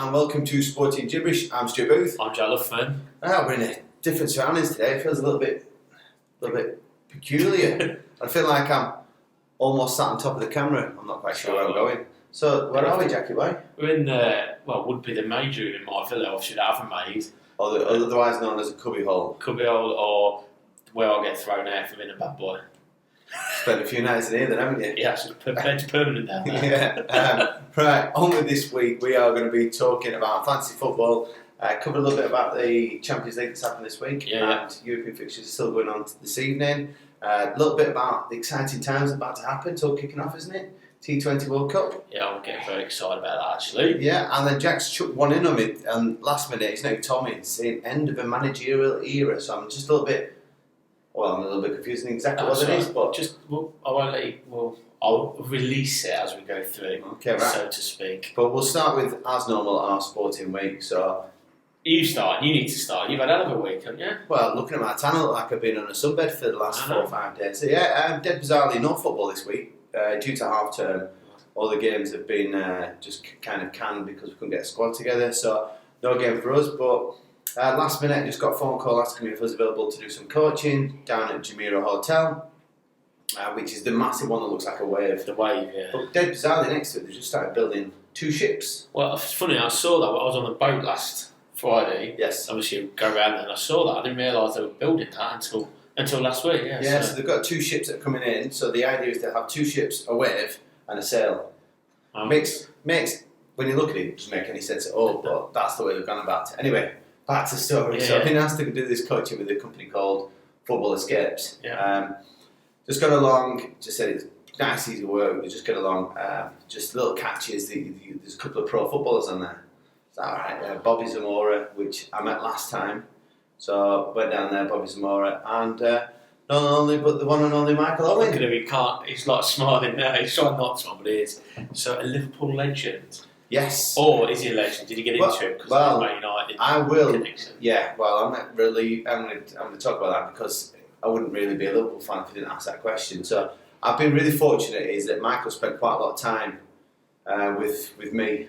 and welcome to Sporting Jibberish. I'm Stu Booth. I'm Joe Luffman. We're in a different surroundings today. It feels a little bit peculiar. I feel like I'm almost sat on top of the camera. I'm not quite sure where I'm going. So, where are we, Jackie boy? We're in would be the major room in my villa, or should have a maid. Or otherwise known as a cubbyhole. Cubbyhole, or where I'll get thrown out for being a bad boy. Spent a few nights in here then, haven't you? Yeah, it's permanent down there. Right, on with this week, we are going to be talking about fantasy football, cover a little bit about the Champions League that's happened this week, and European fixtures are still going on this evening. A little bit about the exciting times about to happen, it's all kicking off, isn't it? T20 World Cup. Yeah, I'm getting very excited about that actually. Yeah, and then Jack's chucked one in on me, and last minute he's not told me it's saying end of a managerial era, so I'm just a little bit confused in exactly what it is, but I won't let you. I'll release it as we go through, so to speak. But we'll start with, as normal, our sporting week. So you start. You need to start. You've had a hell of a week, haven't you? Well, looking at my tan, I look like I've been on a sunbed for the last 4 or 5 days. So yeah, dead bizarrely, no football this week due to half term. All the games have been just kind of canned because we couldn't get a squad together. So no game for us, but. Last minute, I just got a phone call asking me if I was available to do some coaching down at Jumeirah Hotel, which is the massive one that looks like a wave. The wave, yeah. But dead bizarrely next to it, they just started building 2 ships. Well, it's funny, I saw that. I was on the boat last Friday. Yes. Obviously, go around there and I saw that. I didn't realise they were building that until last week, yeah. Yeah, so they've got 2 ships that are coming in, so the idea is to have 2 ships, a wave, and a sail. Makes, when you look at it, it doesn't make any sense at all, but that's the way they've gone about it. Anyway, back to the story. So I've been asked to do this coaching with a company called Football Escapes. Yeah. Just got along, just said it's nice, easy work, we just get along. Just little catches, there's a couple of pro footballers on there. It's alright, Bobby Zamora, which I met last time. So went down there, Bobby Zamora, and not only, but the one and only Michael Owen. Look at him, he's like smiling now, he's trying not to, but he is. So a Liverpool legend. Yes. Or is he a legend? Did he get into it? Because Man United. I will. Connection. Yeah. Well, I'm going to talk about that because I wouldn't really be a Liverpool fan if I didn't ask that question. So I've been really fortunate is that Michael spent quite a lot of time with me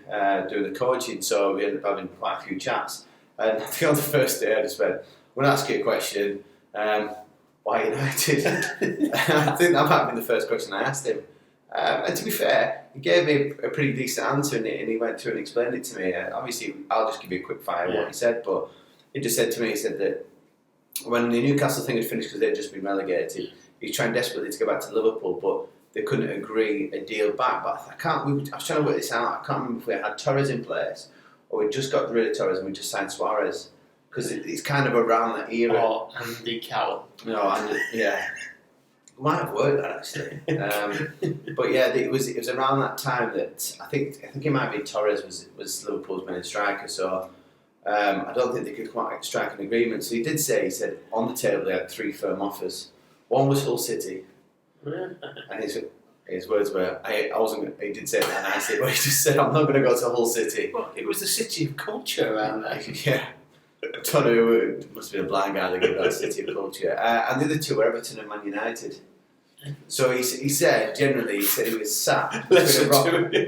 doing the coaching. So we ended up having quite a few chats. And I think on the first day I just went, I'm going to ask you a question. Why United? I think that might have been the first question I asked him. And to be fair, he gave me a pretty decent answer in it, and he went through and explained it to me. Obviously, I'll just give you a quick fire of what he said, but he just said to me, he said that when the Newcastle thing had finished because they'd just been relegated, he's trying desperately to go back to Liverpool, but they couldn't agree a deal back. But I was trying to work this out. I can't remember if we had Torres in place or we just got rid of Torres and we just signed Suarez because it's kind of around that era. Oh, Andy Carroll. Yeah. Might have worked that actually, but yeah, it was around that time that I think it might be Torres was Liverpool's main striker. So I don't think they could quite strike an agreement. So he said on the table they had 3 firm offers. One was Hull City, and his words were I wasn't. He did say that nicely, but he just said I'm not going to go to Hull City. Well, it was the city of culture around there. Yeah. I don't know, must be a blind guy that gave that city of culture. And the other 2 were Everton and Man United. So he said, generally, he was sat between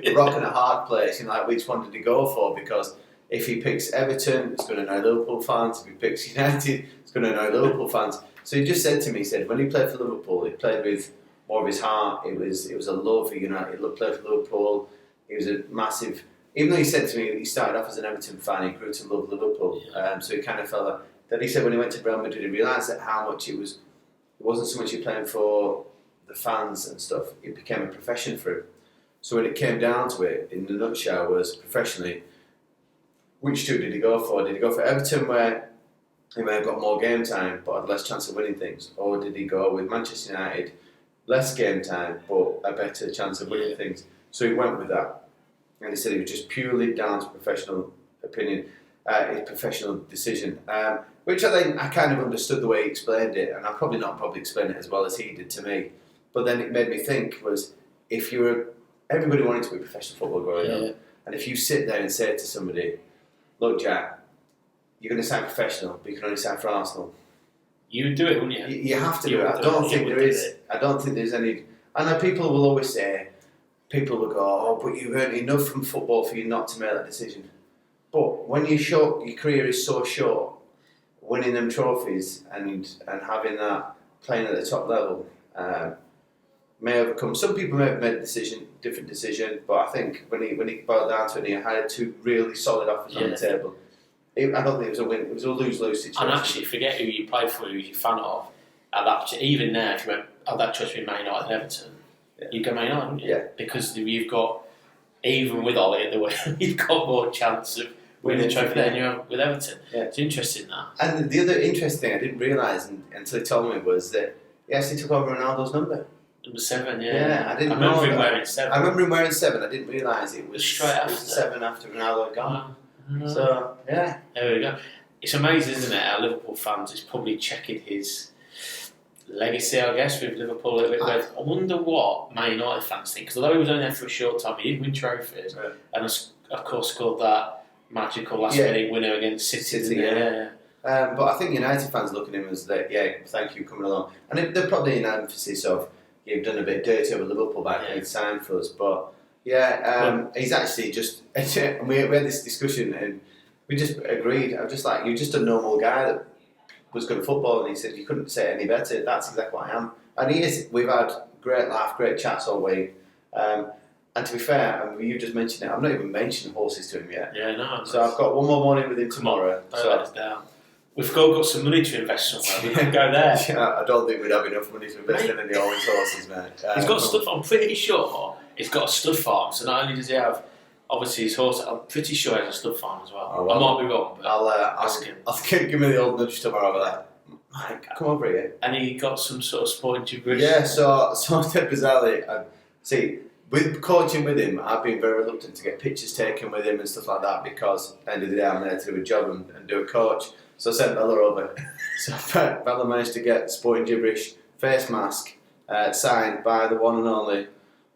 a rock and a hard place, like which one did he go for? Because if he picks Everton, it's going to annoy Liverpool fans. If he picks United, it's going to annoy Liverpool fans. So he just said to me, he said, when he played for Liverpool, he played with more of his heart. It was a love for United. He played for Liverpool. He was a massive... Even though he said to me he started off as an Everton fan, he grew to love Liverpool. So he kind of felt that. Then he said when he went to Real Madrid, he realised that how much it wasn't so much he playing for the fans and stuff, it became a profession for him. So when it came down to it, in the nutshell, was professionally, which 2 did he go for? Did he go for Everton where he may have got more game time but had less chance of winning things? Or did he go with Manchester United, less game time but a better chance of winning things? So he went with that. And he said it was just purely down to professional opinion, his professional decision, which I think I kind of understood the way he explained it, and I probably explained it as well as he did to me. But then it made me think was if everybody wanted to be a professional football growing up, and if you sit there and say to somebody, look Jack, you're going to sign professional, but you can only sign for Arsenal. You would do it, wouldn't you? You have to do it. I don't think there's any. I know people will always say. People will go, oh, but you earned enough from football for you not to make that decision. when you're short, your career is so short, winning them trophies and having that, playing at the top level, may overcome. Some people may have made a different decision, but I think when he boiled down to it, he had 2 really solid offers on the table. I don't think it was a win. It was a lose-lose situation. And actually, forget who you played for, who you're a fan of. At that, even there, if you went that choice between Man United and Everton, you'd go Man United, wouldn't you? Yeah. Because you've got, even with Ollie at the wheel, you've got more chance of winning the trophy than you have with Everton. Yeah. It's interesting that. And the other interesting thing I didn't realise until he told me was that he actually took over Ronaldo's number. Number 7, yeah. Yeah, I remember him wearing 7. I remember him wearing 7. I didn't realise it was straight after. 7 after Ronaldo had gone. So, yeah. There we go. It's amazing, isn't it? Our Liverpool fans is probably checking his legacy, I guess, with Liverpool a little bit. I wonder what Man United fans think, because although he was only there for a short time, he did win trophies, and of course scored that magical last-minute winner against City. But I think United fans look at him as that. Yeah, thank you for coming along, and they're probably in emphasis of you've done a bit dirty over Liverpool back when he signed for us, but he's actually just. And we had this discussion and we just agreed. I was just like, you're just a normal guy that was good at football, and he said you couldn't say it any better. That's exactly what I am, and he is. We've had great laugh, great chats all week. And to be fair, you just mentioned it. I've not even mentioned horses to him yet. Yeah, no. So I've got one more morning with him tomorrow. Don't let us down. We've got some money to invest somewhere. We can go there. I don't think we'd have enough money to invest in any Orange horses, mate. He's got stuff. I'm pretty sure he's got a stud farm. So not only does he have, obviously, his horse, I'm pretty sure he has a stud farm as well. I might be wrong, but I'll ask him. I'll give me the old nudge tomorrow. Mike, come over here. And he got some sort of sporting gibberish. Yeah, so dead bizarrely, see. With coaching with him, I've been very reluctant to get pictures taken with him and stuff like that because at the end of the day I'm there to do a job and do a coach. So I sent Bella over. So Bella managed to get sporting gibberish face mask signed by the one and only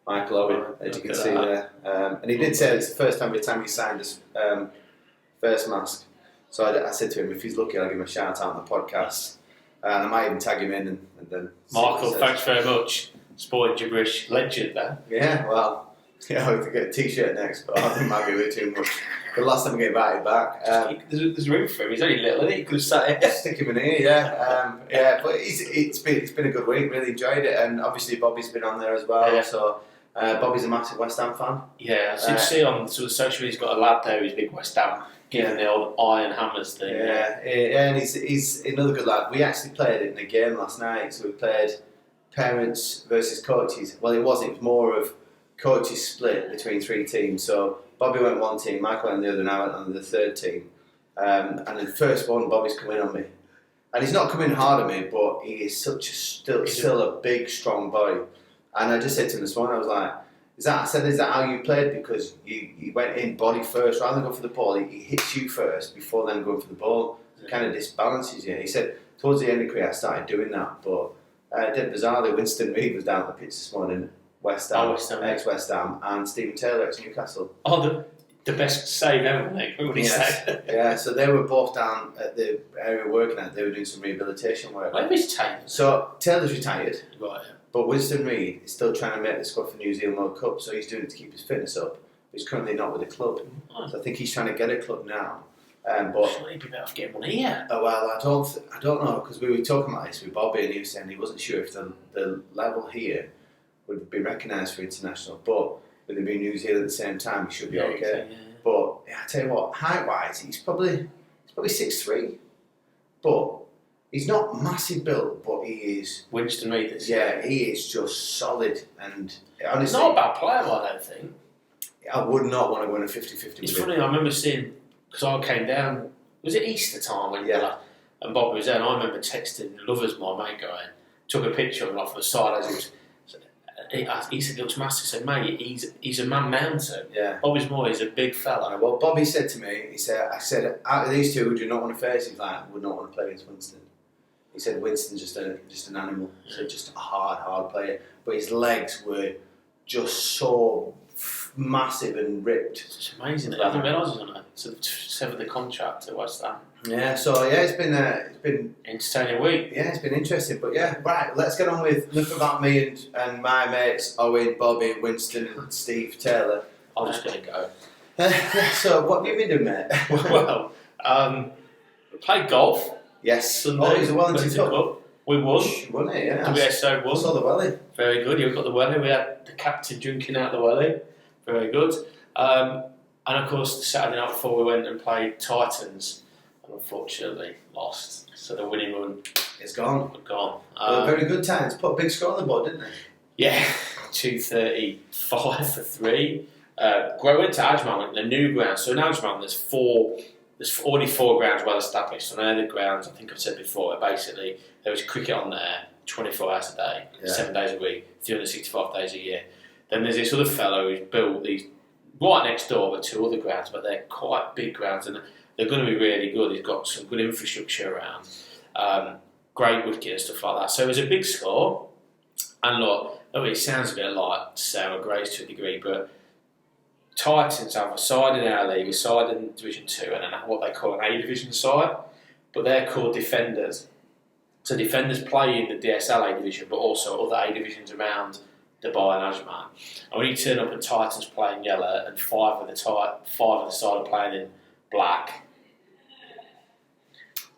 Michael Owen, as you can see there. And he did say it's the first time he signed his face mask. So I said to him, if he's lucky, I'll give him a shout out on the podcast. And I might even tag him in and then. Michael, thanks very much. Sporting gibberish legend there. Yeah, well, I have to get a t-shirt next, but I think it might be a bit too much. The last time I get invited back. There's room for him, he's only little, isn't he? He could have sat here. Stick him in here, but it's been a good week, really enjoyed it, and obviously Bobby's been on there as well, so Bobby's a massive West Ham fan. Yeah, I see on sort of social media he's got a lad there who's big West Ham, giving the old iron hammers thing. Yeah, and he's another good lad. We actually played it in a game last night, so we played parents versus coaches. Well, it was more of coaches split between 3 teams. So Bobby went one team, Michael went the other, and I went on the third team. And the first one, Bobby's come in on me, and he's not coming hard at me, but he is still a big, strong boy. And I just said to him this morning, I was like, "Is that how you played? Because you went in body first rather than go for the ball. He hits you first before then going for the ball. It kind of disbalances you." He said towards the end of the career I started doing that, but. Dead bizarrely, Winston Reid was down at the pitch this morning. West Ham, ex-West Ham, and Stephen Taylor, ex-Newcastle. Oh, the best save ever, mate. What he said. Yeah, so they were both down at the area working at. They were doing some rehabilitation work. Where is Taylor? So Taylor's retired, right? But Winston Reid is still trying to make the squad for New Zealand World Cup, so he's doing it to keep his fitness up. He's currently not with the club, so I think he's trying to get a club now. But surely he'd be better off getting one here. Oh well, I don't know, because we were talking about this with Bobby, and he was saying he wasn't sure if the level here would be recognised for international, but with it being New Zealand at the same time, he should be okay. Yeah. But I tell you what, height wise, he's probably 6'3", but he's not massive built, but he is. Winston Reid. Yeah, he is just solid, and honestly, he's not a bad player, I don't think. I would not want to go in a 50-50. It's funny, I remember seeing. Because I came down, was it Easter time when and Bob was there, and I remember texting Lovers, my mate, going, took a picture of him off the side as he said, he looks massive. I said, mate, he's a man mountain. Yeah. Bobby's more, he's a big fella. Well, Bobby said to me, I said, out of these two, who do you not want to face? He's like, I would not want to play against Winston. He said, Winston's just an animal. He said, just a hard player. But his legs were just so massive and ripped. It's amazing. I didn't realise he was on it. So severed the contract at West Ham. Yeah, so it's been entertaining week. Yeah, it's been interesting. But yeah, right, let's get on with enough about me and my mates, Owen, Bobby, Winston and Steve Taylor. I'm just going to go. So what have you been doing, mate? Well, played golf. Yes. Sunday. Oh, it was a Wellington Cup. We won. Won it, yeah. WSO won. I saw the welly. Very good. You've got the welly. We had the captain drinking out the welly. Very good. And of course, the Saturday night before we went and played Titans, and unfortunately lost. So the winning run is gone. Gone. Very good Titans. Put a big score on the board, didn't they? Yeah, 235 for 3. Growing to Ajman, the new ground. So in Ajman, there's already 4 grounds well established. So now the grounds, I think I've said before, basically there was cricket on there 24 hours a day, 7 days a week, 365 days a year. Then there's this other fellow who's built these right next door with 2 other grounds, but they're quite big grounds and they're going to be really good. He's got some good infrastructure around, great wicket and stuff like that. So it was a big score. And look, it sounds a bit like Sarah Grace to a degree, but Titans have a side in our league, a side in Division 2, and then what they call an A Division side, but they're called defenders. So defenders play in the DSL A Division, but also other A Divisions around Dubai and Ajman. And when you turn up and Titans play in yellow and 5 of the side are playing in black.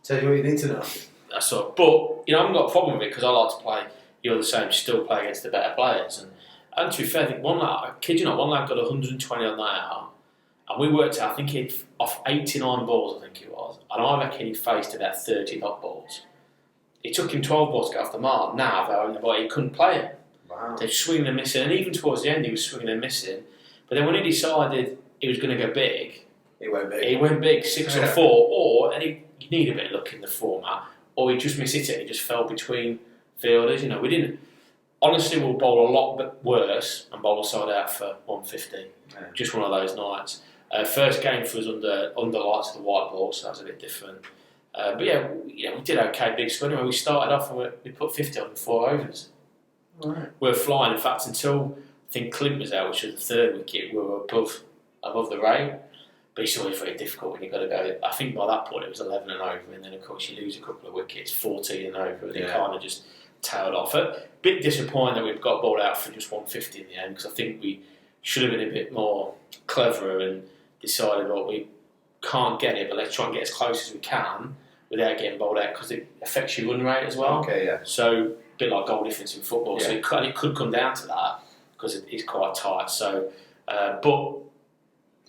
Tell you what you need to know. That's all. But I haven't got a problem with it because I like to play. You're the same, still play against the better players. And to be fair, I think one lad got 120 on that hour, and we worked out, I think he'd off 89 balls, I think it was, and I reckon he faced about 30 dot balls. It took him 12 balls to get off the mark. Now, he couldn't play him. Wow. They're swinging and missing, and even towards the end, he was swinging and missing. But then when he decided he was going to go big, he went big. He went big, 6 or 4, you need a bit of luck in the format, or he just missed it and he just fell between fielders. We didn't. Honestly, we'll bowl a lot bit worse and bowl a side out for 150. Yeah. Just one of those nights. First game for us under lights of the white ball, so that was a bit different. But we did okay, big score. Anyway, we started off and we put 50 on 4 overs. Right. We were flying. In fact, until I think Clint was out, which was the 3rd wicket, we were above the rail. But it's always very difficult when you've got to go. I think by that point it was 11 and over, and then of course you lose a couple of wickets, 14 and over, and it kind of just tailed off. A bit disappointed that we've got bowled out for just 150 in the end, because I think we should have been a bit more cleverer and decided, well, we can't get it, but let's try and get as close as we can without getting bowled out, because it affects your run rate as well. Okay, yeah. So a bit like goal difference in football. Yeah. So it could come down to that because it's quite tight. So, but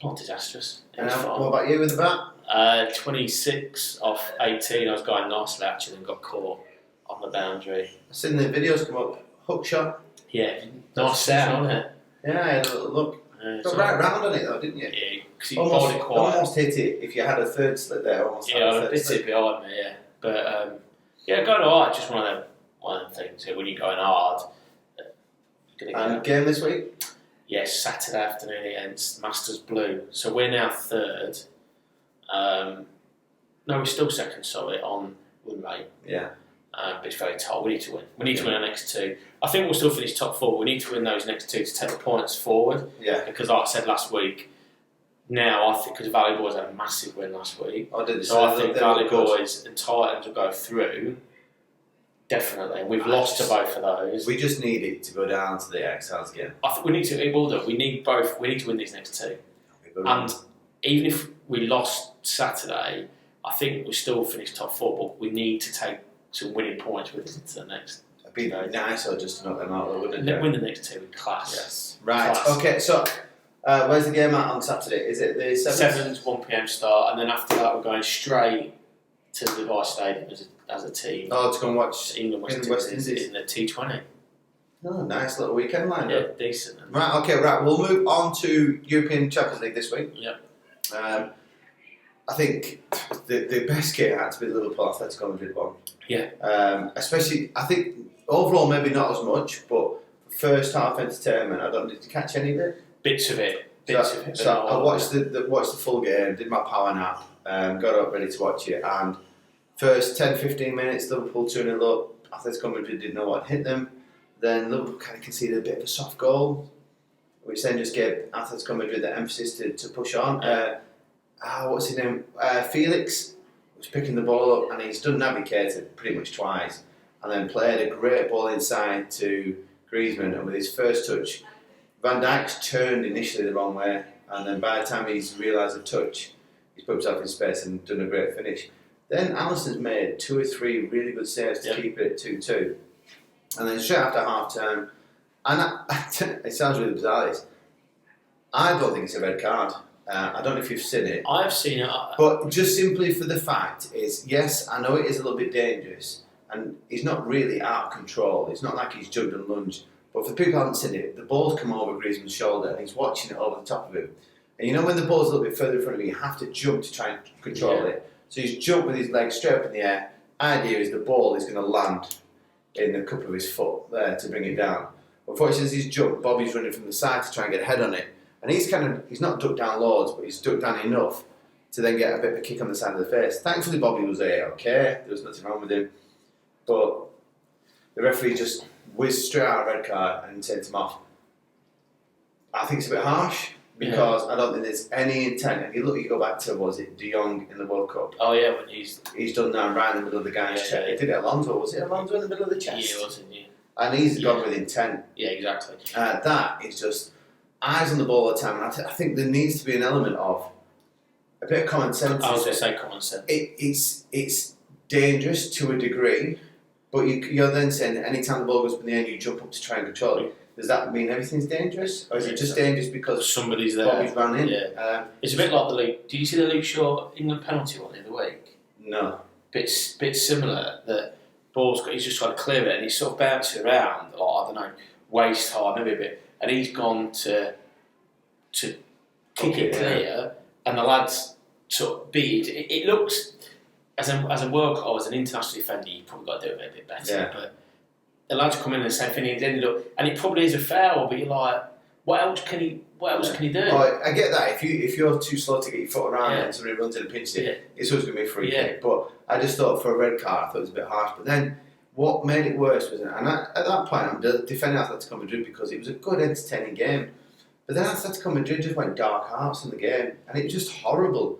not disastrous. What about you with the bat? 26 off 18. I was going nicely actually and got caught on the boundary. I've seen the videos come up. Hook shot. Yeah, nice sound on it. Yeah, I had a little look. Got right round on it though, didn't you? Yeah, because you bowled it quiet. Almost hit it. If you had a third slip there, almost. Yeah, I hit it behind me. Yeah, but going hard. Just one of them things. When you're going hard. And game this week? Yes, Saturday afternoon against Masters Blue. So we're now 3rd. No, we're still 2nd, sorry, on win rate. Yeah. But it's very tight. We need to win. We need to win our next 2. I think we'll still finish top 4. We need to win those next 2 to take the points forward. Yeah. Because like I said last week, now I think because Valley Boys had a massive win last week. I did. So I think Valley Boys and Titans will go through. Definitely, and we've lost to both of those. We just need it to go down to the XLs again. I think we need to. It will do. We need both. We need to win these next 2. And even if we lost Saturday, I think we still finish top 4. But we need to take some winning points with us into the next. It'd be nicer just to knock them out, wouldn't it? Win the next 2 with class. Yes. Right. Class. Okay. So, where's the game at on Saturday? Is it the 7th? 7th, 1 PM start, and then after that we're going straight to the Dubai Stadium as a team. Oh, to go and watch England West Indies in the T20. Oh, nice little weekend lined up. Yeah, decent. Right, okay, right. We'll move on to European Champions League this week. Yep. I think the best game had to be the Liverpool Atletico Madrid one. Yeah. Especially, I think overall maybe not as much, but first half entertainment. I don't. Did you catch any of it? Bits of it. So I watched the full game. Did my power nap. Got up ready to watch it, and first 10-15 minutes, Liverpool 2-0 up. Atletico Madrid didn't know what hit them. Then Liverpool kind of conceded a bit of a soft goal, which then just gave Atletico Madrid the emphasis to push on. What's his name? Felix was picking the ball up, and he's done navigated pretty much twice, and then played a great ball inside to Griezmann, and with his first touch, Van Dijk's turned initially the wrong way, and then by the time he's realised the touch, he's put himself in space and done a great finish. Then Alisson's made 2 or 3 really good saves to keep it at 2-2. And then straight after half time, and it sounds really bizarre, this, I don't think it's a red card. I don't know if you've seen it. I've seen it. But just simply for the fact is, yes, I know it is a little bit dangerous, and he's not really out of control. It's not like he's jumped and lunged. But for the people who haven't seen it, the ball's come over Griezmann's shoulder and he's watching it over the top of him. And you know when the ball's a little bit further in front of you, you have to jump to try and control it. So he's jumped with his legs straight up in the air. Idea is the ball is going to land in the cup of his foot there to bring it down. Unfortunately, as he's jumped, Bobby's running from the side to try and get a head on it. And he's not ducked down loads, but he's ducked down enough to then get a bit of a kick on the side of the face. Thankfully, Bobby was there, okay? There was nothing wrong with him. But the referee just whizzed straight out a red card and sent him off. I think it's a bit harsh because I don't think there's any intent. And you go back to, was it De Jong in the World Cup? Oh, yeah, when he's done that right in the middle of the guy's chest. He did it Alonso, was it Alonso in the middle of the chest? Yeah, wasn't he? And he's gone with intent. Yeah, exactly. That is just eyes on the ball all the time, and I think there needs to be an element of a bit of common sense. I was going to say common sense. It's dangerous to a degree, but you're then saying that any time the ball goes up in the air, you jump up to try and control it. Does that mean everything's dangerous, or is it just dangerous because somebody's there? Bobby's run in. Yeah. It's a bit like the Luke. Did you see the Luke Shaw England penalty one the other week? No. Bit similar. That he's just trying to clear it, and he's sort of bouncing around, like, I don't know, waist high, maybe a bit. And he's gone to kick it clear, and the lads sort of beat it. It looks, as a World Cup, as an international defender, you've probably got to do it a bit better. Yeah. But the lads come in and say, "He's ended up," and it probably is a foul. But you're like, what else can he do? Oh, I get that. If you're too slow to get your foot around and somebody runs in and pinches it, it's always going to be a free kick. But I just thought for a red card, I thought it was a bit harsh. But then what made it worse was, and at that point, I'm defending Atletico Madrid because it was a good, entertaining game. But then Atletico Madrid just went dark arts in the game, and it was just horrible.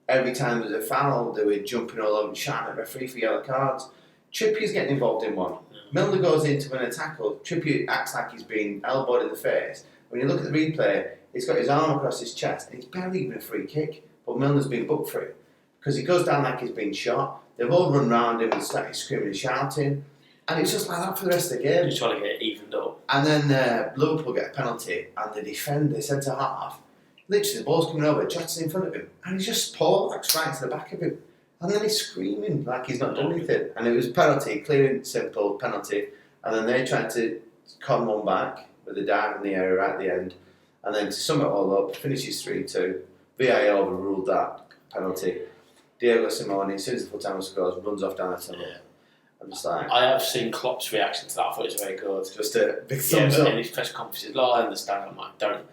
Every time there was a foul, they were jumping all over and shouting at the referee for yellow cards. Trippier's getting involved in one. Milner goes in to win a tackle. Trippier acts like he's been elbowed in the face. When you look at the replay, he's got his arm across his chest, and it's barely even a free kick. But Milner's been booked for it because he goes down like he's been shot. They've all run round him and started screaming and shouting. And it's just like that for the rest of the game. Just trying to get it evened up. And then Liverpool get a penalty, and the defender, centre half, literally the ball's coming over, Jota's in front of him, and he's just poleaxed right to the back of him. And then he's screaming like he's not done anything. And it was penalty, clear and simple penalty. And then they tried to con one back with a dive in the area right at the end. And then to sum it all up, finishes 3-2. VAR overruled that penalty. Diego Simeone, as soon as the full time scores, runs off down the tunnel. Yeah. I'm just like, I have seen Klopp's reaction to that. I thought it was very good. Just a big thumbs up. In his press conferences, I understand. I'm like, don't.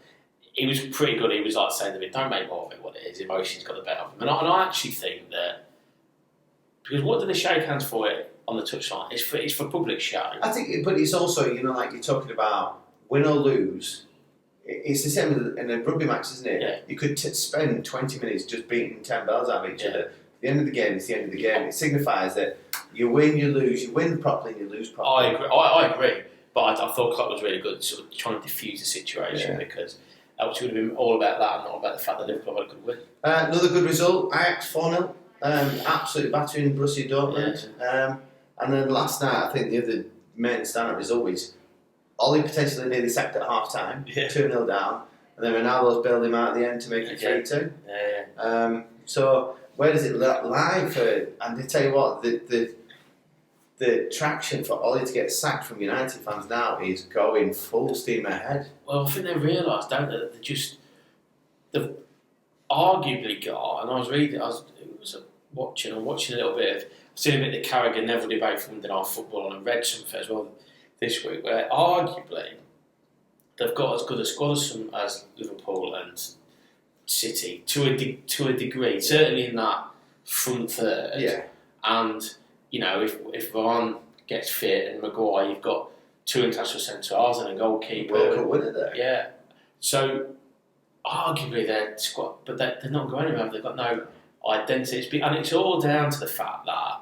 He was pretty good. He was like saying to me, "Don't make more of it what it is. Emotions got the better of him." And I actually think that because what do they shake hands for it on the touchline? It's for public show. I think, but it's also like you're talking about win or lose. It's the same in a rugby match, isn't it? Yeah. You could spend 20 minutes just beating 10 bells out of each other. At the end of the game, it's the end of the game. It signifies that you win, you lose. You win properly, and you lose properly. I agree. But I thought Klopp was really good, sort of trying to diffuse the situation because else would have been all about that and not about the fact that Liverpool had a good win. Another good result, Ajax 4-0. Absolutely battering Borussia Dortmund. Yeah. And then last night, I think the other main standout result was Ollie potentially nearly sacked at half time, 2-0 down, and then Ronaldo's bailed him out at the end to make it 3-2. Yeah. So where does it lie for? And I tell you what, the traction for Ollie to get sacked from United fans now is going full steam ahead. Well, I think they realise, don't they, that they've arguably got, and I was watching a little bit of, I've seen a bit of the Carragher Neville debate from Monday Night Football, and I read something as well this week where arguably they've got as good a squad as Liverpool and City to a degree, certainly in that front third. Yeah. And if Varane gets fit and Maguire, you've got two international centre halves and a goalkeeper. World Cup winner there. Yeah. So arguably their squad, but they're not going anywhere. They've got no identity, and it's all down to the fact that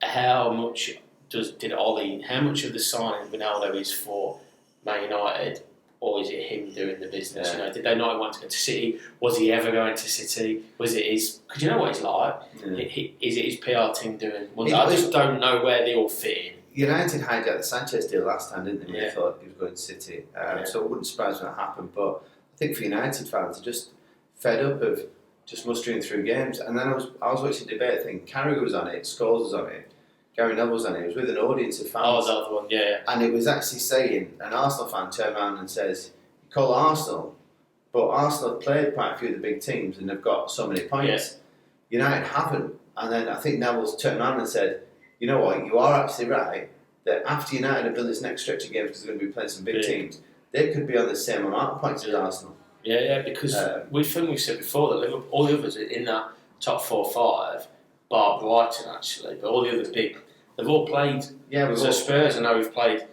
how much of the signing of Ronaldo is for Man United, or is it him doing the business? Yeah. You know, did they not want to go to City? Was he ever going to City? Was it his? Because you know what he's like. Yeah. Is it his PR team doing? I just don't know where they all fit in. United hijacked the Sanchez deal last time, didn't they? Yeah. They thought he was going to City, so it wouldn't surprise me that happened. But I think for United fans, they're just fed up of just mustering through games. And then I was watching a debate thing. Carragher was on it, Scholes was on it, Gary Neville was on it. It was with an audience of fans. Oh, the other one, yeah. And it was actually saying, an Arsenal fan turned around and says, you call Arsenal, but Arsenal have played quite a few of the big teams and they've got so many points. Yeah. United haven't. And then I think Neville's turned around and said, you know what, you are absolutely right, that after United have done this next stretch of games, because they're going to be playing some big teams, they could be on the same amount of points as Arsenal. Yeah, because we've said before that Liverpool, all the others are in that top 4 or 5, bar Brighton actually, but all the others big, they've all played. Yeah, so Spurs, I know we've played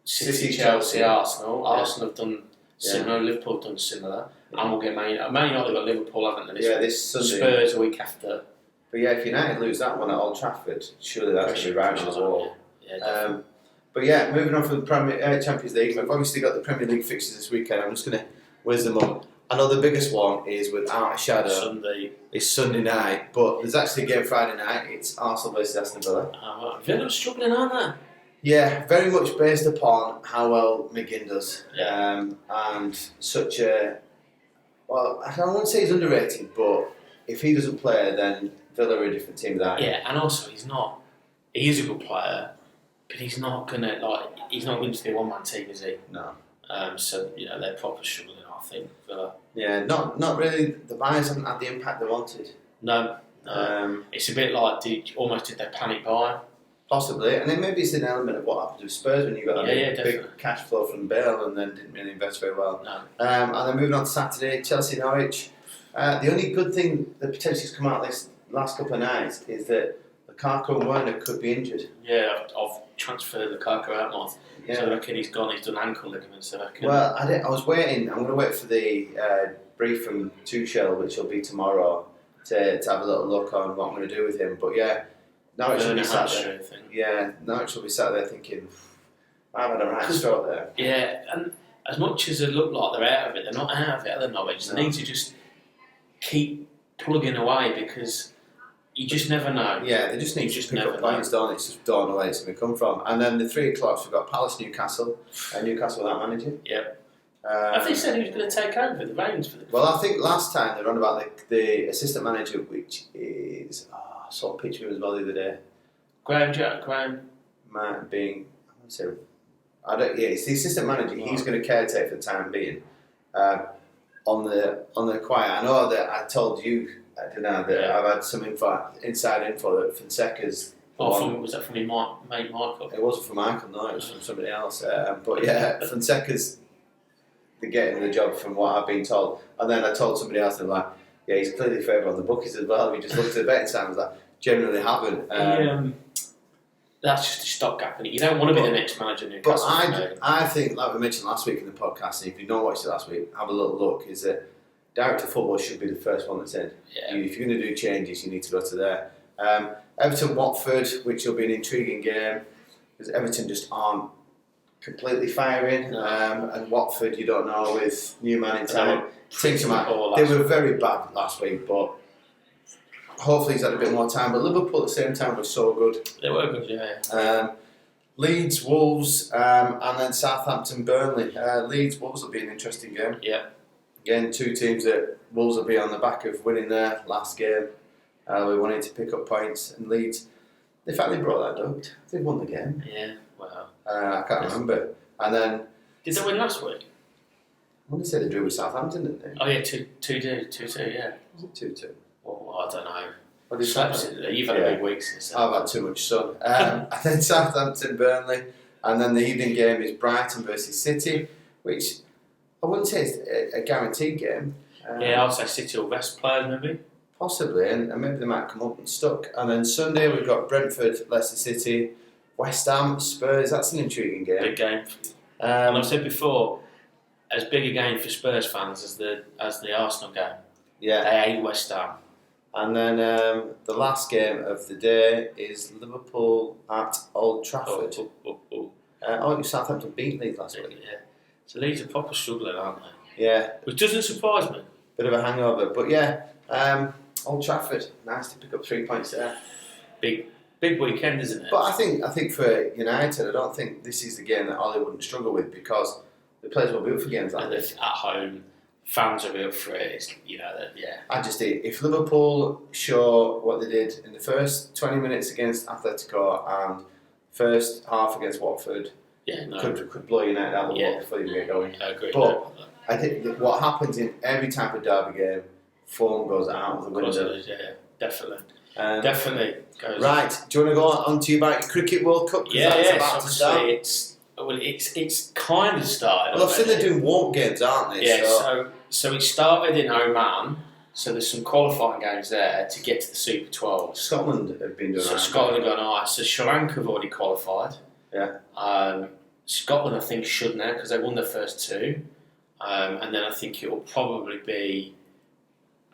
City, Chelsea, Arsenal. Yeah. Arsenal have done similar, Liverpool have done similar, and we'll get Man United. Man United got Liverpool, haven't they? This Sunday. Spurs a week after. But yeah, if United lose that one at Old Trafford, surely that's going to be right as well. Yeah, but yeah, moving on from the Champions League, we've obviously got the Premier League fixtures this weekend. I'm just going to whiz them up. I know the biggest one is without a shadow. It's Sunday night, but there's actually a game Friday night. It's Arsenal versus Aston Villa. Villa's struggling, aren't they? Yeah, very much based upon how well McGinn does. And such a... Well, I don't want to say he's underrated, but if he doesn't play, then Villa are a different team than Yeah, and also he's not... He is a good player, but he's not going to... he's not going to be a one-man team, is he? No. So, they're proper struggling, I think, Villa. Yeah, not really. The buyers haven't had the impact they wanted. No. It's a bit like, did they panic buy? Possibly, and then maybe it's an element of what happened with Spurs when you got that big cash flow from Bale and then didn't really invest very well. No. And then moving on to Saturday, Chelsea-Norwich. The only good thing that potentially has come out this last couple of nights is that Lukaku and Werner could be injured. Yeah, I've transferred Lukaku out now. Yeah. So I reckon he's gone. He's done ankle ligaments. So Well, I was waiting. I'm going to wait for the brief from Tuchel, which will be tomorrow, to have a little look on what I'm going to do with him. But yeah, Norwich will be sat there. Yeah, Norwich will be sat there thinking, I've had a right stroke there. Yeah, and as much as it look like they're out of it, they're not out of it, are they, Norwich? They need to just keep plugging away because you just never know. Yeah, they just need to pick up points, don't they? It's just don't know where it's going to come from. And then the 3 o'clocks, we've got Palace, Newcastle, and Newcastle without manager. Yep. I think he said he was going to take over the reins for the... Well, I think last time they were on about the assistant manager, which is... I saw a picture of him as well the other day. Graham. Might being... I want to say... it's the assistant manager. Oh. He's going to caretake for the time being. On the quiet. I know that I told you... I don't know that I've had some inside info that Fonseca's... was that from your mate Michael? It wasn't from Michael, no, it was from somebody else. But yeah, Fonseca's getting the job from what I've been told. And then I told somebody else, and like, yeah, he's clearly favourite on the bookies as well. We just looked at the betting sign and was like, generally haven't. That's just a stopgap, and you don't want to be the next manager in Newcastle. But I think, like we mentioned last week in the podcast, and if you've not watched it last week, have a little look, is that director of football should be the first one that's in. Yeah. If you're going to do changes, you need to go to there. Everton-Watford, which will be an intriguing game, because Everton just aren't completely firing, and Watford, you don't know, with new man in town. They were very bad last week, but hopefully he's had a bit more time. But Liverpool at the same time was so good. They were good, yeah. Leeds, Wolves, and then Southampton, Burnley. Leeds, Wolves will be an interesting game. Yeah. Again, 2 teams that Wolves will be on the back of winning their last game. We wanted to pick up points, and Leeds, they finally brought that up. They won the game. Yeah, wow. I can't remember. And then... Did they win last week? I want to say they drew with Southampton, didn't they? Oh yeah, 2-2, yeah. Was it 2-2? Well, I don't know. What did You've had a big week since then. I've had too much sun. And then Southampton, Burnley, and then the evening game is Brighton versus City, which I wouldn't say it's a guaranteed game. Yeah, I'd say City or West players maybe. Possibly, and maybe they might come up and stuck. And then Sunday we've got Brentford, Leicester City, West Ham, Spurs. That's an intriguing game. Big game. And I've said before, as big a game for Spurs fans as the Arsenal game. Yeah. They hate West Ham. And then the last game of the day is Liverpool at Old Trafford. Southampton beat Leeds last week. Yeah. So Leeds are proper struggling, aren't they? Yeah. Which doesn't surprise me. Bit of a hangover, but yeah. Old Trafford, nice to pick up 3 points there. Big weekend, isn't it? But I think for United, I don't think this is the game that Ollie wouldn't struggle with because the players will be up for games like this. At home, fans will be up for it. It's, yeah. I just think if Liverpool show what they did in the first 20 minutes against Atletico and first half against Watford, could blow United out of the water before you get going. I agree. But I think that what happens in every type of derby game, form goes out of the window. Yeah, definitely. Definitely. Right, do you want to go on to about your Cricket World Cup? About to start. It's kind of started. Well, I've seen they're doing warm games, aren't they? Yeah, so it started in Oman, so there's some qualifying games there to get to the Super 12. Scotland have been doing So Scotland have gone, alright, so Sri Lanka have already qualified. Yeah. Scotland, I think, should now because they won their first two. And then I think it will probably be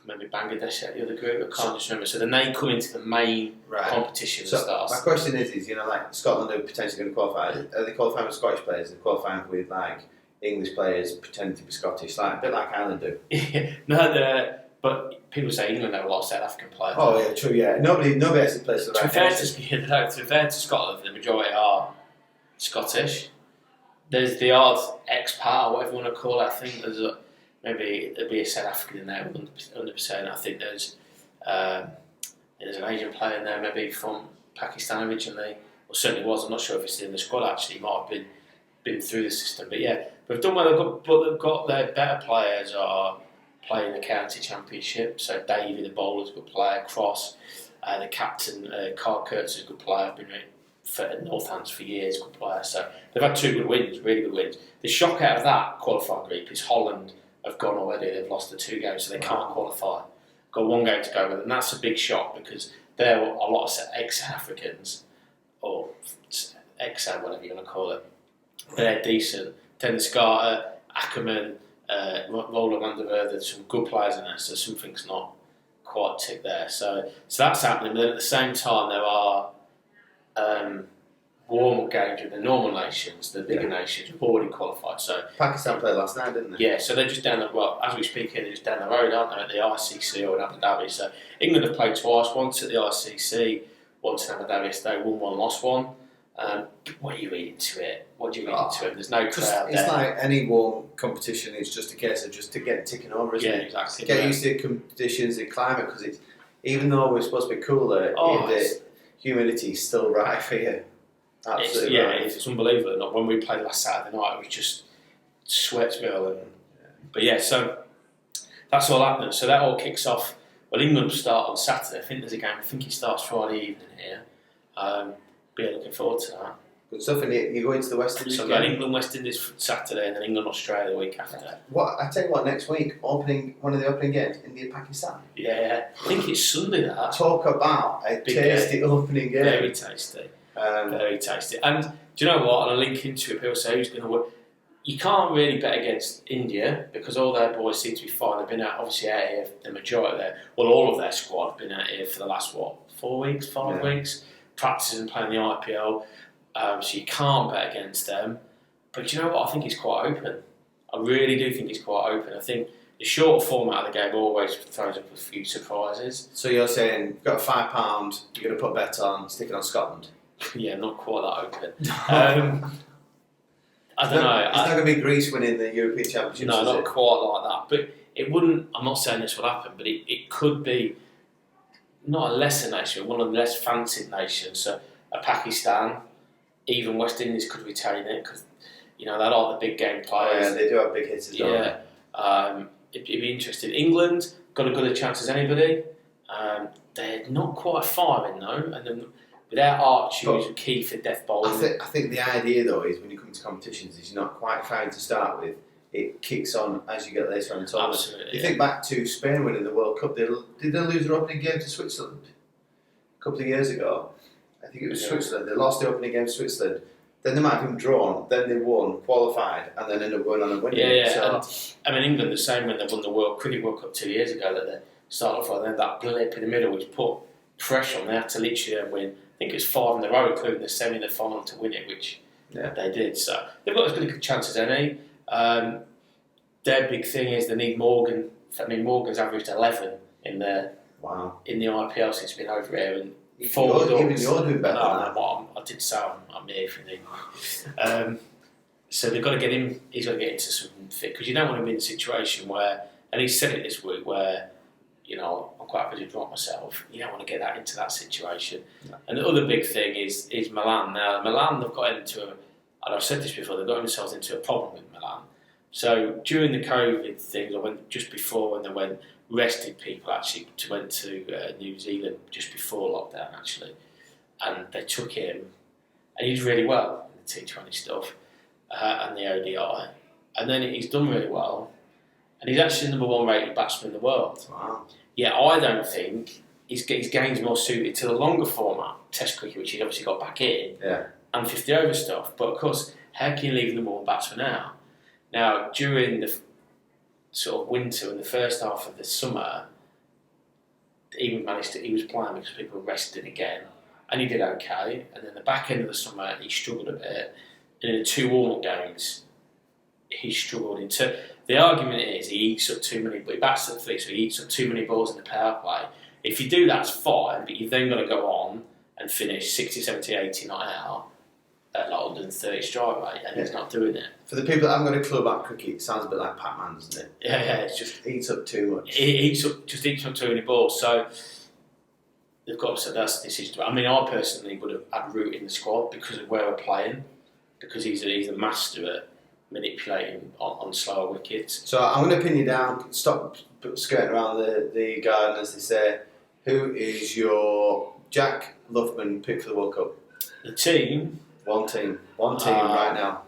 maybe Bangladesh at the other group. I can't just remember. So then they come into the main competition so that starts. My question is, like Scotland are potentially going to qualify. Are they qualifying with Scottish players? Are they qualifying with like English players pretending to be Scottish, like a bit like Ireland do? But people say England have a lot of South African players. Oh yeah, true. Yeah, nobody actually plays for the To be fair to Scotland, the majority are Scottish. There's the odd expat, or whatever you want to call it. I think maybe there'll be a South African in there, 100%. I think there's an Asian player in there, maybe from Pakistan originally, or certainly was. I'm not sure if it's in the squad actually. He might have been through the system, but yeah, they've done well. They've got their better players are playing the county championship. So Davey, the bowler's a good player. Cross, the captain, Carl Kurtz is a good player. Been for Northants for years, good player. So they've had 2 good wins, really good wins. The shock out of that qualifying group is Holland have gone already. They've lost the 2 games, so they can't qualify. Got 1 game to go with, and that's a big shock because there are a lot of ex-South Africans or ex-South, whatever you want to call it. They're decent. Dennis Carter, Ackerman, Roland van der Ver, there's some good players in there, so something's not quite ticked there. So that's happening. But then at the same time, there are warm-up games with the normal nations, the bigger nations, who've already qualified. So Pakistan played last night, didn't they? Yeah, so they're just down as we speak here, they're just down the road, aren't they, at the ICC or in Abu Dhabi. So England have played twice, once at the ICC, once in Abu Dhabi. So they won 1, lost 1. What are you reading to it? What do you read into it? There's no crowd It's there. like any warm competition. It's just a case of just to get ticking over, isn't it? Yeah, exactly. Get used to the conditions, the climate, because it's even though we're supposed to be cooler, the humidity is still right for you. Absolutely, it's unbelievable. When we played last Saturday night, it was just sweat spilling. But yeah, so that's all happening. So that all kicks off. Well, England will start on Saturday. I think there's a game. I think it starts Friday evening here. But yeah, looking forward to that. Good stuff. And you go into the West Indies. So we've got England West Indies Saturday, and then England Australia the week after. I tell you what, next week one of the opening games, India Pakistan. Yeah, I think it's Sunday. That talk about a tasty opening game. Very tasty. Very tasty. And do you know what? And I link into it. People say who's going to win. You can't really bet against India because all their boys seem to be fine. They've been obviously out here. The majority of all of their squad have been out here for the last 4 weeks, 5 weeks, practicing playing the IPL. So you can't bet against them. But do you know what? I think it's quite open. I really do think it's quite open. I think the short format of the game always throws up a few surprises. So you're saying you've got £5, you're going to put a bet on, stick it on Scotland? Yeah, not quite that open. I don't know. It's not going to be Greece winning the European Championships. No, not quite like that. But it wouldn't. I'm not saying this will happen, but it could be not a lesser nation, one of the less fancied nations. So a Pakistan, even West Indies could retain it because they like the big game players. Oh, yeah, they do have big hitters. It'd be interesting. England got as good a chance as anybody. They're not quite firing though, and then. Without Archie, who's key for death bowling. I think the idea though is when you come to competitions, is you're not quite firing to start with. It kicks on as you get later on in the tournament. Absolutely. You think back to Spain winning the World Cup. Did they lose their opening game to Switzerland a couple of years ago? I think it was Switzerland. They lost the opening game to Switzerland. Then they might have been drawn. Then they won, qualified, and then ended up going on and winning. And England the same when they won the Cricket World Cup 2 years ago. That they started off with that blip in the middle, which put pressure on. They had to literally win. I think it's 5 in a row, including the semi and the final to win it, which they did. So they've got as good a chance as any. Their big thing is they need Morgan. I mean, Morgan's averaged 11 in the IPL since he's been over here, and you're doing better. I did say I'm here for him. So they've got to get him. He's got to get into some fit, because you don't want to be in a situation where, and he said it this week, where I'm quite happy to drop myself. You don't want to get into that situation. No. And the other big thing is Milan. Now Milan, they've got into and I've said this before, they've got themselves into a problem with Milan. So during the COVID thing, just before when they rested people actually went to New Zealand just before lockdown actually, and they took him, and he did really well in the T20 stuff and the ODI, and then he's done really well, and he's actually the number 1 rated batsman in the world. Wow. Yeah, I don't think his game's more suited to the longer format Test cricket, which he's obviously got back in, and 50 over stuff. But of course, how can you leave the number 1 batsman out? Now, during the sort of winter and the first half of the summer, he was playing because people were resting again, and he did okay. And then the back end of the summer, he struggled a bit. And in the 2 warm-up games, he struggled. The argument is he eats up too many, but he bats at 3, so he eats up too many balls in the power play. If you do, that's fine, but you've then got to go on and finish 60, 70, 80 not out at like 130 strike rate, and he's not doing it. For the people that haven't got a clue about cricket, it sounds a bit like Pac-Man, doesn't it? Yeah, it's just eats up too much. He eats up too many balls. So they've got to say that's the decision. I mean, I personally would have had Root in the squad because of where we're playing, because he's a master at manipulating on slower wickets. So I'm going to pin you down. Stop skirting around the garden, as they say. Who is your Jack Loughman pick for the World Cup? The team. One team right now.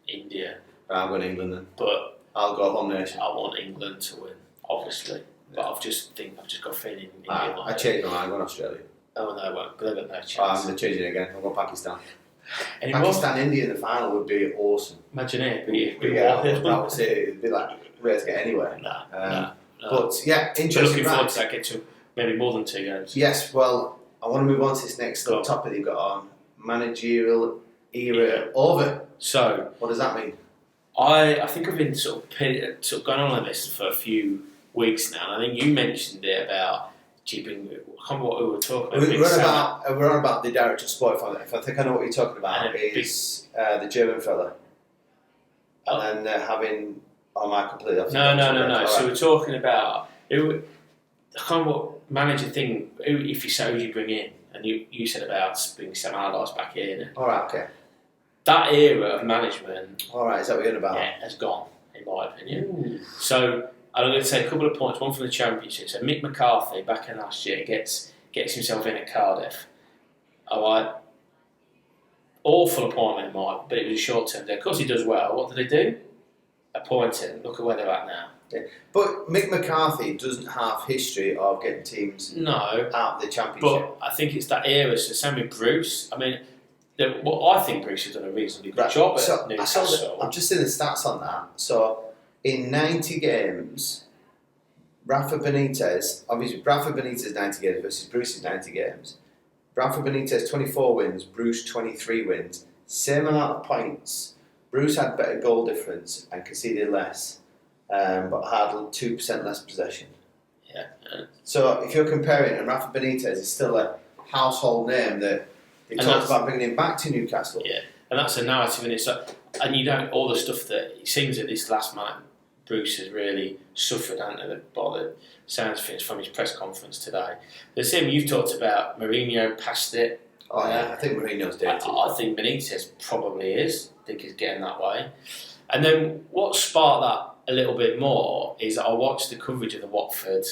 India. Right, I'm going England then. But I'll go home nation. I want England to win, obviously. But I've just got a feeling India. I changed my mind. I'm going Australia. Oh no, I won't. They've got no chance. I'm going to change it again. I'll go Pakistan. Anymore? Pakistan, India in the final would be awesome. Imagine it. That would say it'd be like rare to get anywhere. No. But yeah, interesting. But looking forward to that. Get to maybe more than 2 games. Yes. Well, I want to move on to this next topic that you've got on. Managerial era over. So, what does that mean? I think I've been sort of going on this for a few weeks now, and I think you mentioned it about Jibberish. I can't remember what we were talking about. We're on about the director of sport. If I think I know what you're talking about, is the German fella. And then having... Oh, my completely off. No. So we're talking about... I can't remember what manager thing... If you say who you bring in, and you said about bringing Sam Allardyce back in. All right, okay. That era of management... All right, is that what you're about? Yeah, has gone, in my opinion. Ooh. So... I'm going to say a couple of points. One from the Championship. So Mick McCarthy, back in last year, gets himself in at Cardiff. All right. Awful appointment, Mike, but it was a short term there. Of course, he does well. What did they do? Appoint him. Look at where they're at now. Yeah. But Mick McCarthy doesn't have history of getting teams out of the Championship. But I think it's that era. So same with Bruce. I mean, I think Bruce has done a reasonably good job at Newcastle. I'm just seeing the stats on that. So. In 90 games, Rafa Benitez 90 games versus Bruce's 90 games. Rafa Benitez 24 wins, Bruce 23 wins. Same amount of points. Bruce had better goal difference and conceded less, but had 2% less possession. Yeah. So if you're comparing, and Rafa Benitez is still a household name that they talked about bringing him back to Newcastle. Yeah, and that's a narrative in it. So, and you don't, all the stuff that it seems that this last man, Bruce has really suffered under the sounds of things from his press conference today. The same you've talked about, Mourinho passed it. Oh yeah, I think Mourinho's dated. I think Benitez probably is. I think he's getting that way. And then what sparked that a little bit more is I watched the coverage of the Watford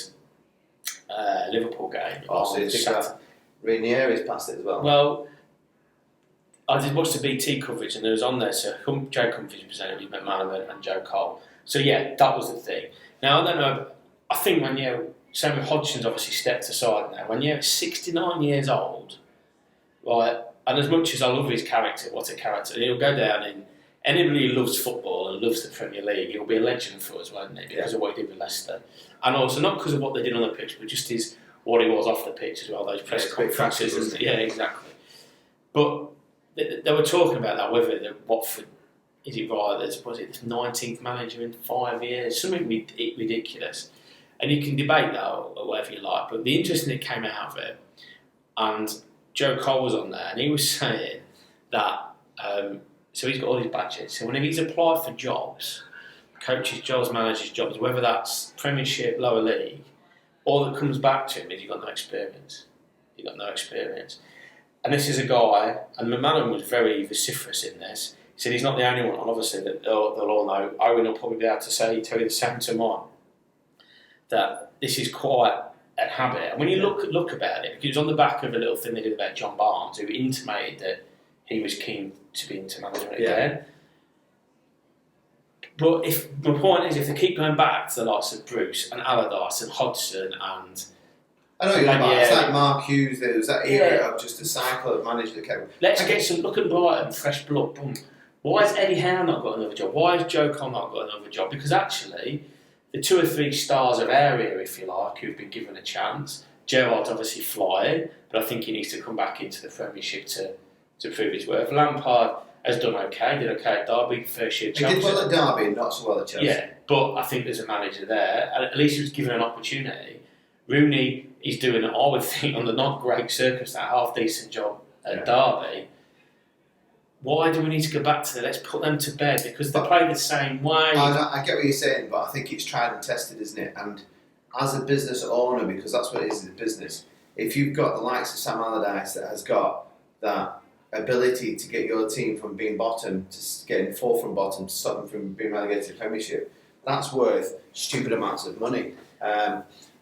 Liverpool game. Oh, so you think that Ranieri's passed it as well? Well, I did watch the BT coverage and there was on there, so Joe Comfort presented with McManaman and Joe Cole. So yeah, that was the thing. Now, I don't know, I think when Samuel Hodgson's obviously stepped aside now, when you're 69 years old, right, and as much as I love his character, what a character, he'll go down in, anybody who loves football and loves the Premier League, he'll be a legend for us, won't he, because of what he did with Leicester. And also, not because of what they did on the pitch, but just what he was off the pitch as well, those press conferences. Yeah, exactly. But they were talking about that, whether the Watford, is it right, was it this 19th manager in 5 years, something ridiculous. And you can debate that or whatever you like, but the interesting thing came out of it, and Joe Cole was on there, and he was saying that, so he's got all these badges, so whenever he's applied for jobs, coaches' jobs, managers' jobs, whether that's Premiership, lower league, all that comes back to him is you've got no experience. You've got no experience. And this is a guy, and McManaman was very vociferous in this. He said he's not the only one, and obviously that they'll all know. Owen will probably be able to tell you the same tomorrow. That this is quite a habit. And when you look about it, because it was on the back of a little thing they did about John Barnes, who intimated that he was keen to be into management again. But my point is, if they keep going back to the likes of Bruce and Allardyce and Hodgson and... I know you're about. It's like Mark Hughes, there was that era of just a cycle of managers that kept... Let's get some, look at Brighton, fresh blood, boom. Why has Eddie Howe not got another job? Why has Joe Cole not got another job? Because actually, the 2 or 3 stars of our era, if you like, who've been given a chance, Gerrard's obviously flying, but I think he needs to come back into the Premiership to prove his worth. Lampard has done okay, did okay at Derby, first year champion. He did well at Derby and not so well at Chelsea. Yeah, but I think there's a manager there, and at least he was given an opportunity. Rooney is doing, I would think, under not great circumstances, half decent job at Derby. Why do we need to go back to that? Let's put them to bed because they play the same way. I get what you're saying, but I think it's tried and tested, isn't it? And as a business owner, because that's what it is in business, if you've got the likes of Sam Allardyce that has got that ability to get your team from being bottom to getting 4 from bottom to stop them from being relegated to the Premiership, that's worth stupid amounts of money.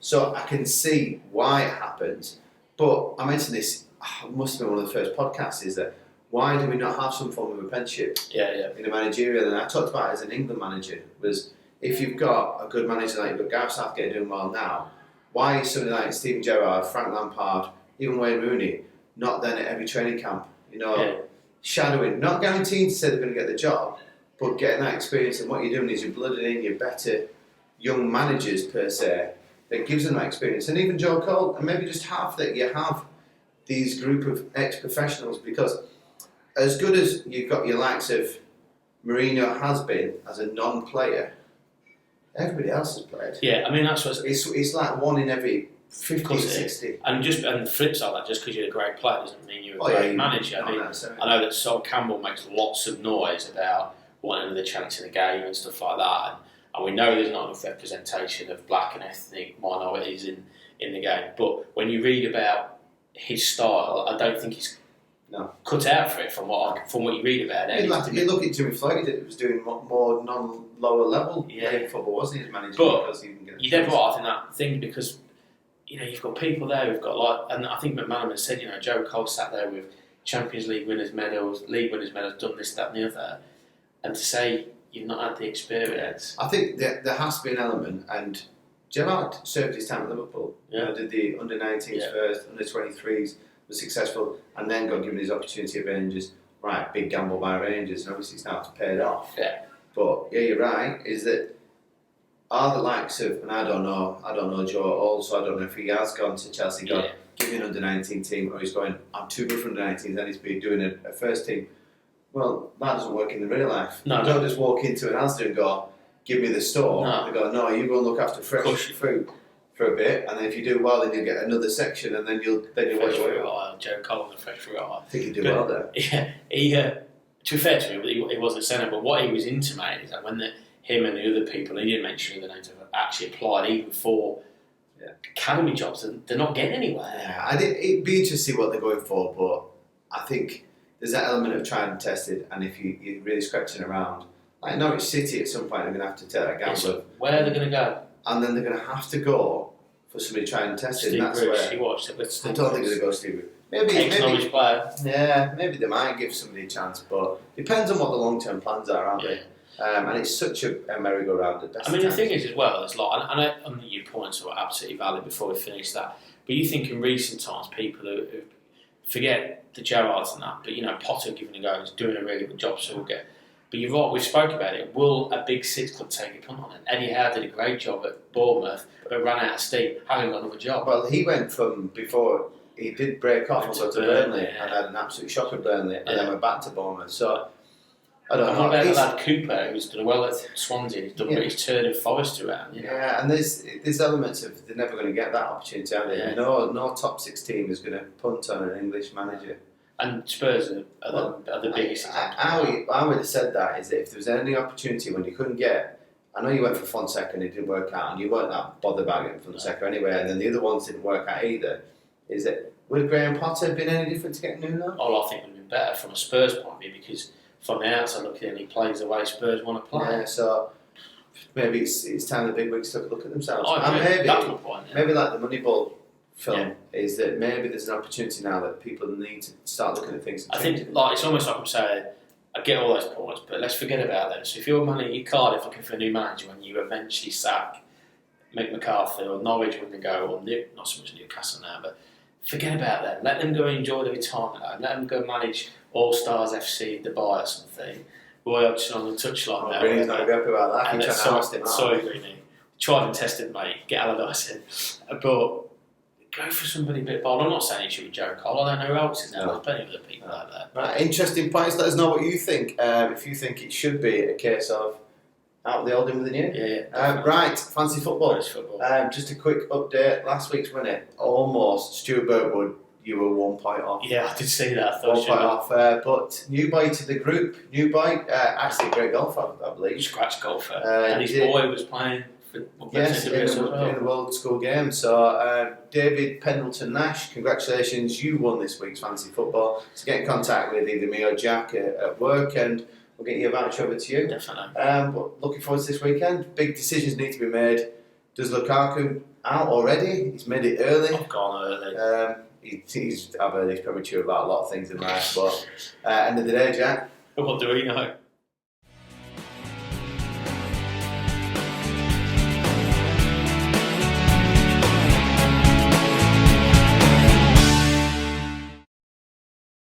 So I can see why it happens, but I mentioned this, it must have been one of the first podcasts, is that why do we not have some form of apprenticeship in a managerial? And I talked about it as an England manager, was if you've got a good manager like you've got Gareth Southgate doing well now, why is somebody like Steven Gerrard, Frank Lampard, even Wayne Rooney not then at every training camp, shadowing, not guaranteeing to say they're going to get the job, but getting that experience, and what you're doing is you're blooding in your better young managers per se, that gives them that experience. And even Joe Cole, and maybe just half that you have these group of ex-professionals, because as good as you've got your likes of Mourinho has been as a non-player, everybody else has played. Yeah, I mean that's what it's like 1 in every 50 or 60. And the flip side of that, just because you're a great player doesn't mean you're a great manager. I know that Sol Campbell makes lots of noise about wanting another chance in the game and stuff like that, and we know there's not enough representation of black and ethnic minorities in the game. But when you read about his style, I don't think he's cut out for it from what you read about it. You look at Jimmy Floyd, it was doing more non-lower level football, wasn't he, as manager? But you're dead right in that thing, because you've got people there who've got and I think McManaman said, Joe Cole sat there with Champions League winners medals, league winners medals, done this, that, and the other, and to say you've not had the experience. I think there has to be an element, and Gerrard served his time at Liverpool. Did the under-19s first, under-23s, was successful, and then got given his opportunity at Rangers. Right, big gamble by Rangers, and obviously it's now paid off. Yeah. But you're right, is that are the likes of, and I don't know Joe also, I don't know if he has gone to Chelsea, give me an under-19 team, or he's going, I'm too good for under-19s, I need to be doing a first team. Well, that doesn't work in the real life. You don't just walk into an Asda and go, give me the store. They go, no, you go and look after fresh fruit for a bit, and then if you do well, then you get another section, and then you'll fresh fruit aisle. Joe Cole, fresh fruit aisle. I think he'd do well there. Yeah, he. To be fair to me, he wasn't centre, but what he was intimating is that when him and the other people, he didn't mention the names, have actually applied even for academy jobs, and they're not getting anywhere. Yeah, it'd be interesting to see what they're going for, but I think there's that element of trying and tested, and if you're really scratching around, like Norwich City at some point, they're going to have to take that gamble. Where are they going to go? And then they're going to have to go for somebody trying and tested. Steve That's Bruce, where he watched it with Steve I don't think Bruce. they're going to go Steve Bruce. Maybe Ex-Norwich player. Yeah, maybe they might give somebody a chance, but depends on what the long-term plans are, aren't they? And it's such a merry-go-round at best. I mean, the thing is as well, it's like, and I think your points are absolutely valid before we finish that, but you think in recent times people who forget the Gerrards and that, but Potter giving a go, is doing a really good job, so we'll get. But you're right, we've spoke about it. Will a big six club take a punt on it? Eddie Howe did a great job at Bournemouth, but ran out of steam, hasn't got another job. Well, he went from before he did break off and go to Burnley and had an absolute shock at Burnley and then went back to Bournemouth. So I don't know. What about the lad Cooper, who's done well at Swansea? He's done he's turned Forest around. You know? Yeah, and there's elements of they're never going to get that opportunity, are they? Yeah. No top 6 team is going to punt on an English manager. And Spurs are the biggest example. I would have said that is that if there was any opportunity when you couldn't get, I know you went for Fonseca and it didn't work out, and you weren't that bothered about getting Fonseca anyway, and then the other ones didn't work out either. Is it would Graham Potter been any different to get Nuno? Oh, I think it would have been better from a Spurs point of view because from the outside looking in, he plays the way Spurs want to play. Yeah, so maybe it's time the big wigs took a look at themselves. Oh, and maybe that's my point. Yeah. maybe like the Moneyball film is that maybe there's an opportunity now that people need to start looking at things. I think it's almost like I'm saying, I get all those points, but let's forget about them. So if you're Cardiff looking for a new manager when you eventually sack Mick McCarthy or Norwich when they go, or not so much Newcastle now, but forget about them. Let them go enjoy their retirement home. Let them go manage All Stars FC in Dubai or something. Roy Hodgson on the touchline there. Greeny's not happy about that. And He's trying to oust him out. Sorry, Greeny. Tried and tested, mate. Get Allardyce in. But go for somebody a bit bold. I'm not saying it should be Joe Cole. I don't know who else is there. There's plenty of other people like that. Right, interesting points. Let us know what you think. If you think it should be a case of out with the old in with the new. Yeah. Right, fancy football. Football. Just a quick update. Last week's winner, almost Stuart Burtwood. You were 1 point off. Yeah, I did see that. I thought 1 point off. But new boy to the group. New boy, actually a great golfer, I believe. Scratch golfer. And his boy was playing for in the World School Games. So David Pendleton-Nash, congratulations. You won this week's fancy football. So get in contact with either me or Jack at work and we'll get your voucher over to you. Definitely. But looking forward to this weekend. Big decisions need to be made. Does Lukaku out already? He's made it early. I've gone early. I've heard he's premature about a lot of things in life, but end of the day, Jack. What do we know?